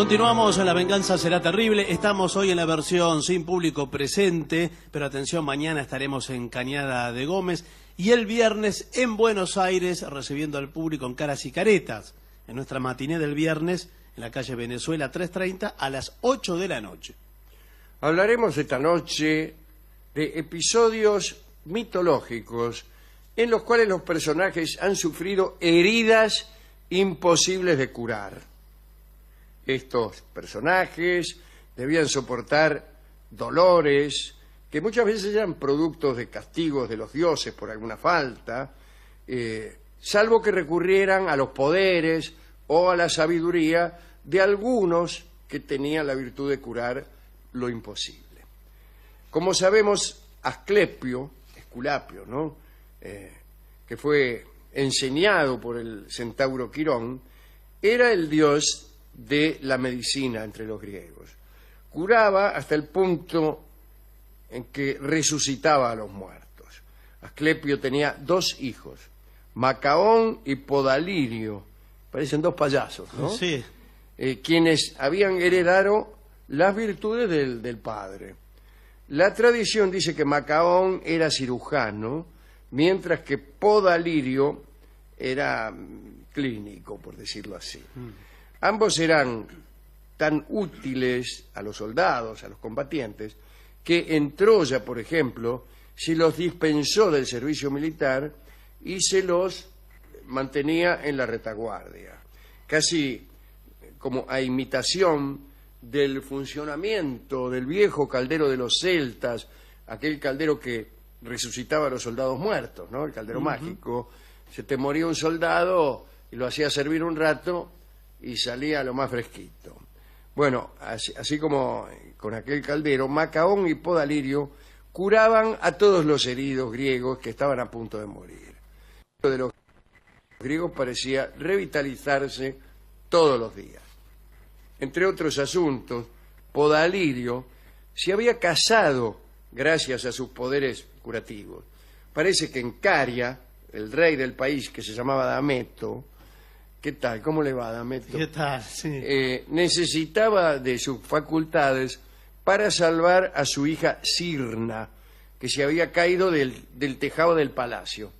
Continuamos en La Venganza Será Terrible. Estamos hoy en la versión sin público presente, pero atención, mañana estaremos en Cañada de Gómez y el viernes en Buenos Aires recibiendo al público en Caras y Caretas, en nuestra matiné del viernes en la calle Venezuela 330 a las 8 de la noche. Hablaremos esta noche de episodios mitológicos en los cuales los personajes han sufrido heridas imposibles de curar. Estos personajes debían soportar dolores que muchas veces eran productos de castigos de los dioses por alguna falta, salvo que recurrieran a los poderes o a la sabiduría de algunos que tenían la virtud de curar lo imposible. Como sabemos, Esculapio, ¿no? Que fue enseñado por el centauro Quirón, era el dios de la medicina entre los griegos. Curaba hasta el punto en que resucitaba a los muertos. Asclepio tenía dos hijos, Macaón y Podalirio, parecen dos payasos, ¿no? Sí. Quienes habían heredado las virtudes del padre. La tradición dice que Macaón era cirujano, mientras que Podalirio era clínico, por decirlo así. Ambos eran tan útiles a los soldados, a los combatientes, que en Troya, por ejemplo, se los dispensó del servicio militar y se los mantenía en la retaguardia, casi como a imitación del funcionamiento del viejo caldero de los celtas, aquel caldero que resucitaba a los soldados muertos, ¿no? El caldero mágico. Se te moría un soldado y lo hacía servir un rato y salía lo más fresquito. Bueno, así como con aquel caldero, Macaón y Podalirio curaban a todos los heridos griegos que estaban a punto de morir. De los griegos parecía revitalizarse todos los días. Entre otros asuntos, Podalirio se había casado gracias a sus poderes curativos. Parece que en Caria, el rey del país, que se llamaba Dameto, ¿qué tal? ¿Cómo le va, Dameto? ¿Qué tal? Sí. Necesitaba de sus facultades para salvar a su hija Cirna, que se había caído del tejado del palacio.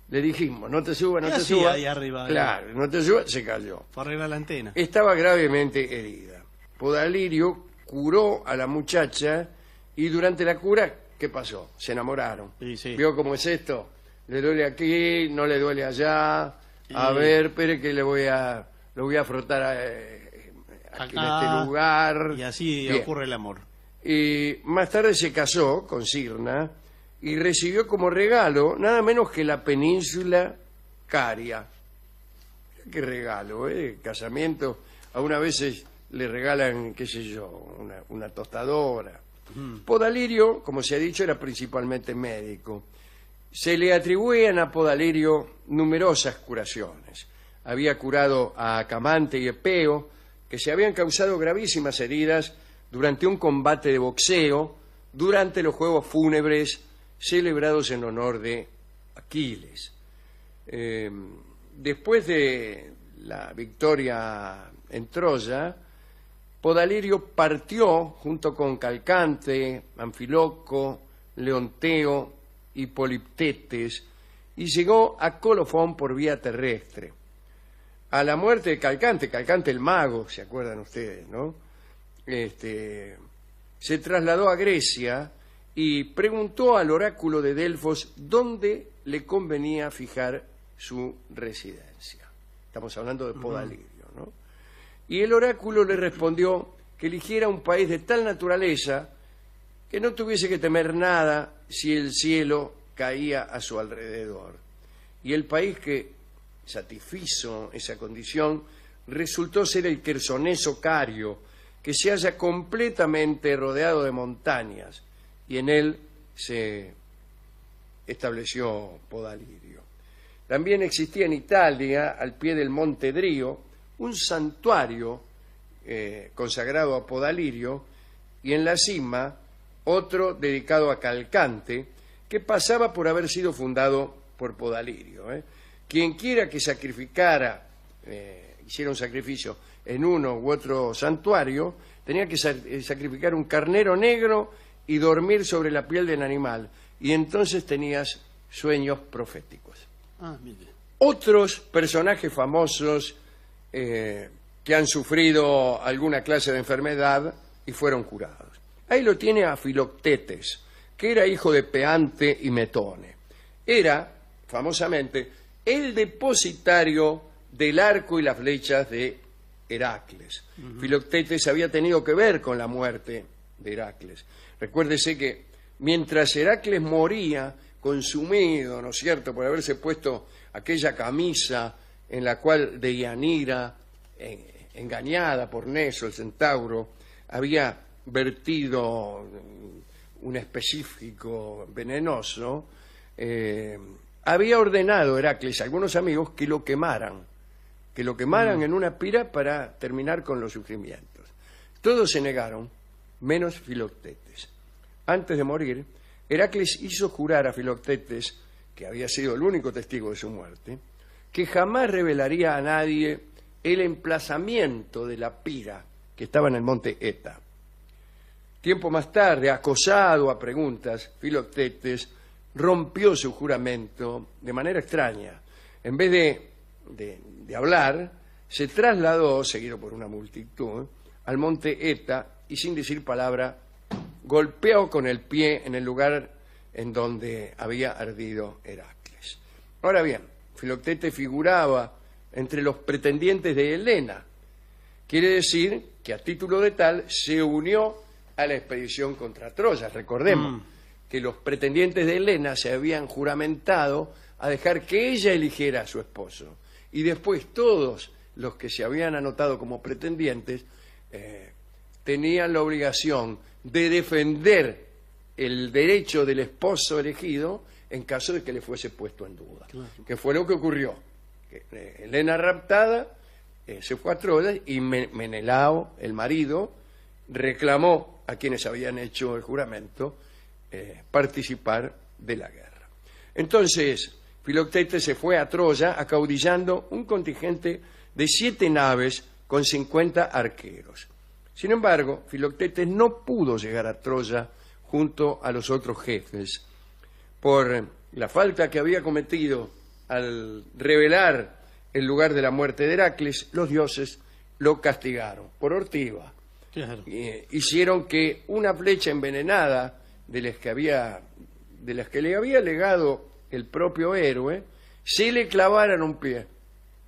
Le dijimos, no te subas, no te subas. Ahí arriba. Claro, no te subas, se cayó. Fue a arreglar la antena. Estaba gravemente herida. Podalirio curó a la muchacha y durante la cura, ¿qué pasó? Se enamoraron. Sí. ¿Vio cómo es esto? Le duele aquí, no le duele allá. A ver, espere que lo voy a frotar aquí en este lugar. Y así Bien. ocurre el amor. Y más tarde se casó con Cirna y recibió como regalo nada menos que la península Caria. Qué regalo, ¿eh? Casamiento. A una veces le regalan, qué sé yo, una tostadora. Podalirio, como se ha dicho, era principalmente médico. Se le atribuían a Podalirio numerosas curaciones. Había curado a Acamante y Epeo, que se habían causado gravísimas heridas durante un combate de boxeo, durante los juegos fúnebres celebrados en honor de Aquiles. Después de la victoria en Troya, Podalirio partió junto con Calcante, Anfiloco, Leonteo y Poliptetes y llegó a Colofón por vía terrestre. A la muerte de Calcante el mago, ¿se acuerdan ustedes, no? Se trasladó a Grecia y preguntó al oráculo de Delfos dónde le convenía fijar su residencia. Estamos hablando de Podalirio, ¿no? Y el oráculo le respondió que eligiera un país de tal naturaleza que no tuviese que temer nada si el cielo caía a su alrededor. Y el país que satisfizo esa condición resultó ser el quersoneso Cario, que se halla completamente rodeado de montañas, y en él se estableció Podalirio. También existía en Italia, al pie del Monte Drio, un santuario consagrado a Podalirio, y en la cima otro dedicado a Calcante, que pasaba por haber sido fundado por Podalirio. Quien quiera que sacrificara hiciera un sacrificio en uno u otro santuario, tenía que sacrificar un carnero negro y dormir sobre la piel del animal. Y entonces tenías sueños proféticos. Ah, mire. Otros personajes famosos que han sufrido alguna clase de enfermedad y fueron curados. Ahí lo tiene a Filoctetes, que era hijo de Peante y Metone. Era, famosamente, el depositario del arco y las flechas de Heracles. Filoctetes había tenido que ver con la muerte de Heracles. Recuérdese que mientras Heracles moría, consumido, ¿no es cierto?, por haberse puesto aquella camisa en la cual Deianira, engañada por Neso, el centauro, había vertido un específico venenoso, había ordenado Heracles a algunos amigos que lo quemaran en una pira para terminar con los sufrimientos. Todos se negaron, menos Filoctetes. Antes de morir, Heracles hizo jurar a Filoctetes, que había sido el único testigo de su muerte, que jamás revelaría a nadie el emplazamiento de la pira que estaba en el monte Eta. Tiempo más tarde, acosado a preguntas, Filoctetes rompió su juramento de manera extraña. En vez de hablar, se trasladó, seguido por una multitud, al monte Eta y sin decir palabra, golpeó con el pie en el lugar en donde había ardido Heracles. Ahora bien, Filoctetes figuraba entre los pretendientes de Helena. Quiere decir que a título de tal se unió a la expedición contra Troya. Recordemos que los pretendientes de Helena se habían juramentado a dejar que ella eligiera a su esposo. Y después todos los que se habían anotado como pretendientes tenían la obligación de defender el derecho del esposo elegido en caso de que le fuese puesto en duda. Claro. Que fue lo que ocurrió. Helena raptada se fue a Troya y Menelao, el marido, reclamó a quienes habían hecho el juramento participar de la guerra. Entonces, Filoctetes se fue a Troya acaudillando un contingente de 7 naves con 50 arqueros. Sin embargo, Filoctetes no pudo llegar a Troya junto a los otros jefes por la falta que había cometido al revelar el lugar de la muerte de Heracles. Los dioses lo castigaron por ortiva. Claro. Hicieron que una flecha envenenada de las que le había legado el propio héroe se le clavara en un pie.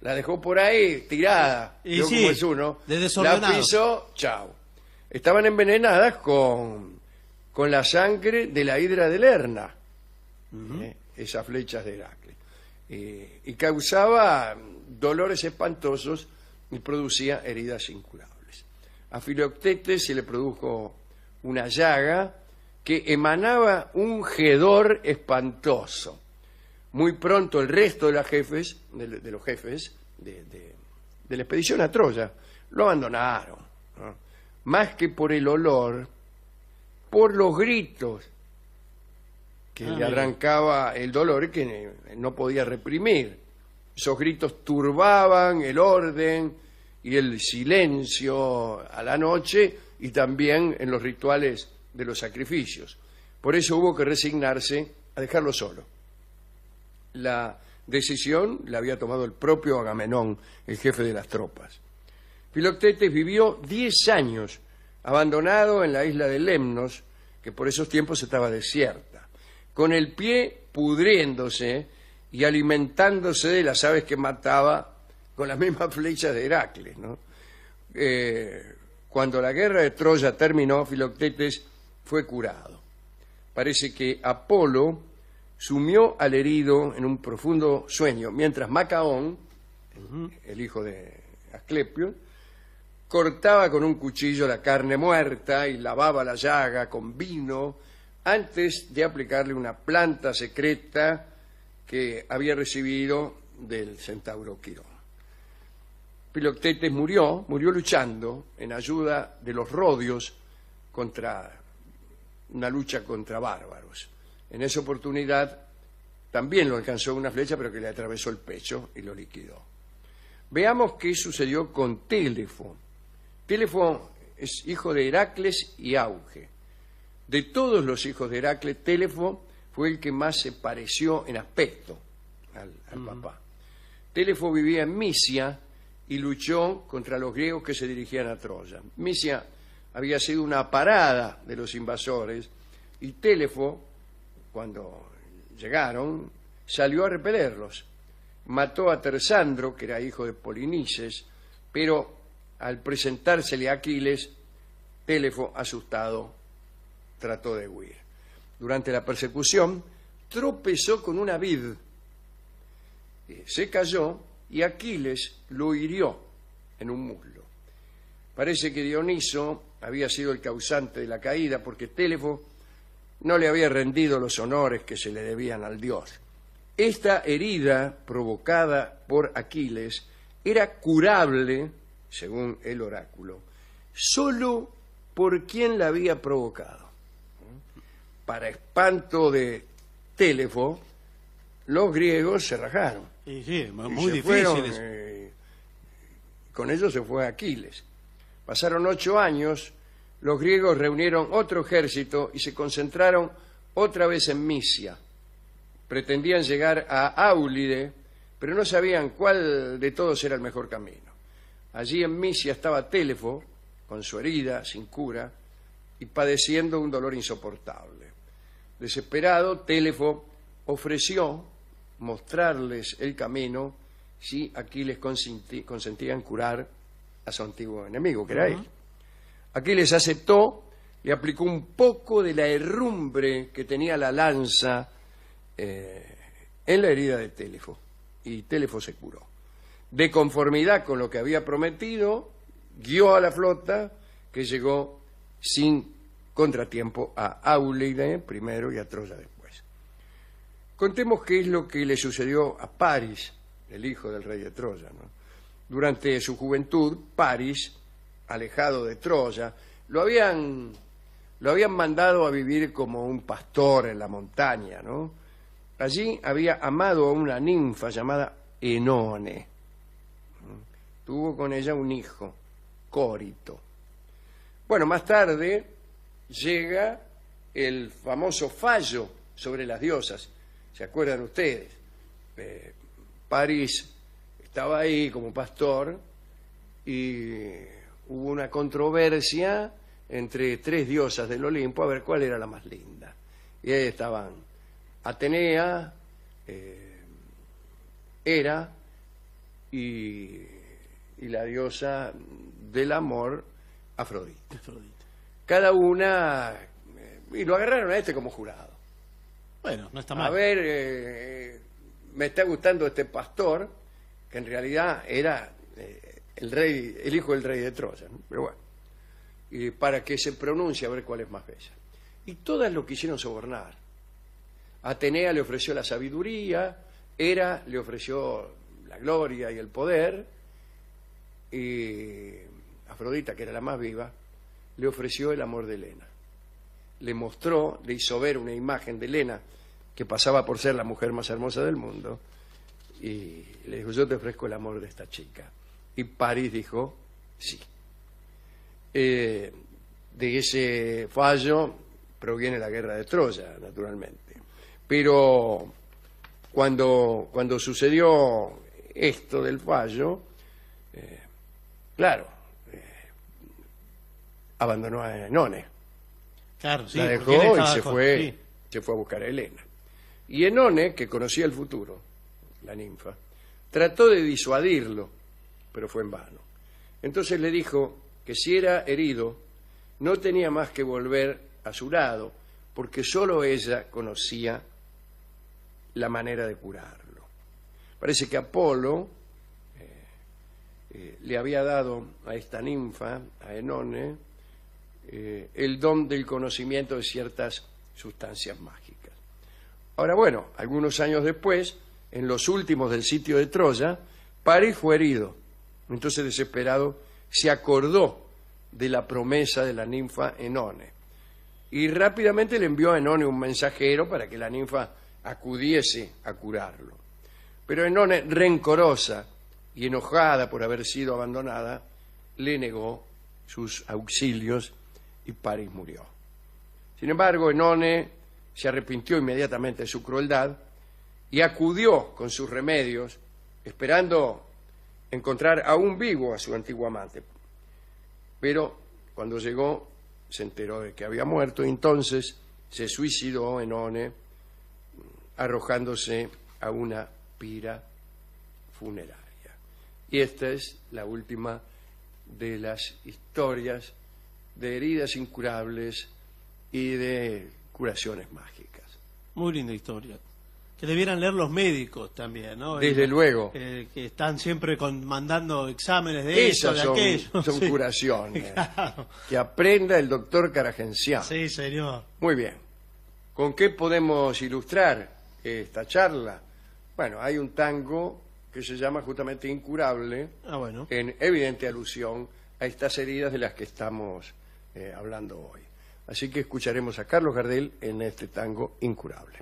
La dejó por ahí tirada, y yo sí, como es uno, de la desordenado. pisó, chao. Estaban envenenadas con la sangre de la hidra de Lerna, esas flechas de Heracles, y causaba dolores espantosos y producía heridas incurables. A Filoctetes se le produjo una llaga que emanaba un hedor espantoso. Muy pronto el resto de los jefes de la expedición a Troya lo abandonaron, ¿no? Más que por el olor, por los gritos que le arrancaba el dolor que no podía reprimir. Esos gritos turbaban el orden y el silencio a la noche y también en los rituales de los sacrificios. Por eso hubo que resignarse a dejarlo solo. La decisión la había tomado el propio Agamenón, el jefe de las tropas. Filoctetes vivió 10 años abandonado en la isla de Lemnos, que por esos tiempos estaba desierta, con el pie pudriéndose y alimentándose de las aves que mataba con las mismas flechas de Heracles, ¿no? Cuando la guerra de Troya terminó, Filoctetes fue curado. Parece que Apolo sumió al herido en un profundo sueño, mientras Macaón, el hijo de Asclepio, cortaba con un cuchillo la carne muerta y lavaba la llaga con vino antes de aplicarle una planta secreta que había recibido del centauro Quirón. Filoctetes murió luchando en ayuda de los rodios contra una lucha contra bárbaros. En esa oportunidad también lo alcanzó una flecha, pero que le atravesó el pecho y lo liquidó. Veamos qué sucedió con Télefo. Télefo es hijo de Heracles y Auge. De todos los hijos de Heracles, Télefo fue el que más se pareció en aspecto al papá. Télefo vivía en Misia y luchó contra los griegos que se dirigían a Troya. Misia había sido una parada de los invasores y Télefo, cuando llegaron, salió a repelerlos. Mató a Tersandro, que era hijo de Polinices, pero al presentársele a Aquiles, Télefo, asustado, trató de huir. Durante la persecución, tropezó con una vid, se cayó y Aquiles lo hirió en un muslo. Parece que Dioniso había sido el causante de la caída porque Télefo no le había rendido los honores que se le debían al dios. Esta herida provocada por Aquiles era curable, según el oráculo, solo por quien la había provocado. Para espanto de Télefo, los griegos se rajaron. Y sí, muy se difícil fueron, eso. con ellos se fue Aquiles. Pasaron 8 años, los griegos reunieron otro ejército y se concentraron otra vez en Misia. Pretendían llegar a Áulide, pero no sabían cuál de todos era el mejor camino. Allí en Misia estaba Télefo, con su herida, sin cura, y padeciendo un dolor insoportable. Desesperado, Télefo ofreció mostrarles el camino si Aquiles consentía en curar a su antiguo enemigo, que era él. Aquiles aceptó, le aplicó un poco de la herrumbre que tenía la lanza en la herida de Télefo, y Télefo se curó. De conformidad con lo que había prometido, guió a la flota que llegó sin contratiempo a Áulide primero y a Troya después. Contemos qué es lo que le sucedió a Paris, el hijo del rey de Troya, ¿no? Durante su juventud, Paris, alejado de Troya, lo habían mandado a vivir como un pastor en la montaña, ¿no? Allí había amado a una ninfa llamada Enone. Tuvo con ella un hijo, Córito. Bueno, más tarde llega el famoso fallo sobre las diosas. ¿Se acuerdan ustedes? París estaba ahí como pastor y hubo una controversia entre 3 diosas del Olimpo a ver cuál era la más linda. Y ahí estaban Atenea, Hera y la diosa del amor, Afrodita. Cada una, y lo agarraron a este como jurado. Bueno, no está mal. A ver, me está gustando este pastor, que en realidad era el hijo del rey de Troya, ¿no? Pero bueno, y para que se pronuncie a ver cuál es más bella. Y todas lo quisieron sobornar. Atenea le ofreció la sabiduría, Hera le ofreció la gloria y el poder, y Afrodita, que era la más viva, le ofreció el amor de Helena. Le mostró, le hizo ver una imagen de Helena que pasaba por ser la mujer más hermosa del mundo, y le dijo: yo te ofrezco el amor de esta chica. Y París dijo sí. De ese fallo proviene la guerra de Troya, naturalmente. Pero cuando sucedió esto del fallo, claro, abandonó a Enone. Claro, sí, la dejó y se fue a buscar a Helena. Y Enone, que conocía el futuro, la ninfa, trató de disuadirlo, pero fue en vano. Entonces le dijo que si era herido, no tenía más que volver a su lado, porque solo ella conocía la manera de curarlo. Parece que Apolo le había dado a esta ninfa, a Enone, el don del conocimiento de ciertas sustancias mágicas. Ahora, bueno, algunos años después, en los últimos del sitio de Troya, París fue herido. Entonces, desesperado, se acordó de la promesa de la ninfa Enone y rápidamente le envió a Enone un mensajero para que la ninfa acudiese a curarlo. Pero Enone, rencorosa y enojada por haber sido abandonada, le negó sus auxilios y Paris murió. Sin embargo, Enone se arrepintió inmediatamente de su crueldad y acudió con sus remedios, esperando encontrar aún vivo a su antiguo amante. Pero cuando llegó, se enteró de que había muerto y entonces se suicidó Enone arrojándose a una pira funeraria. Y esta es la última de las historias de heridas incurables y de curaciones mágicas. Muy linda historia. Que debieran leer los médicos también, ¿no? Desde luego. Que están siempre mandando exámenes de eso, de aquello. Son Sí. curaciones. Claro. Que aprenda el doctor Caragencián. Sí, señor. Muy bien. ¿Con qué podemos ilustrar esta charla? Bueno, hay un tango que se llama justamente Incurable, Ah, bueno. en evidente alusión a estas heridas de las que estamos hablando hoy. Así que escucharemos a Carlos Gardel en este tango Incurable.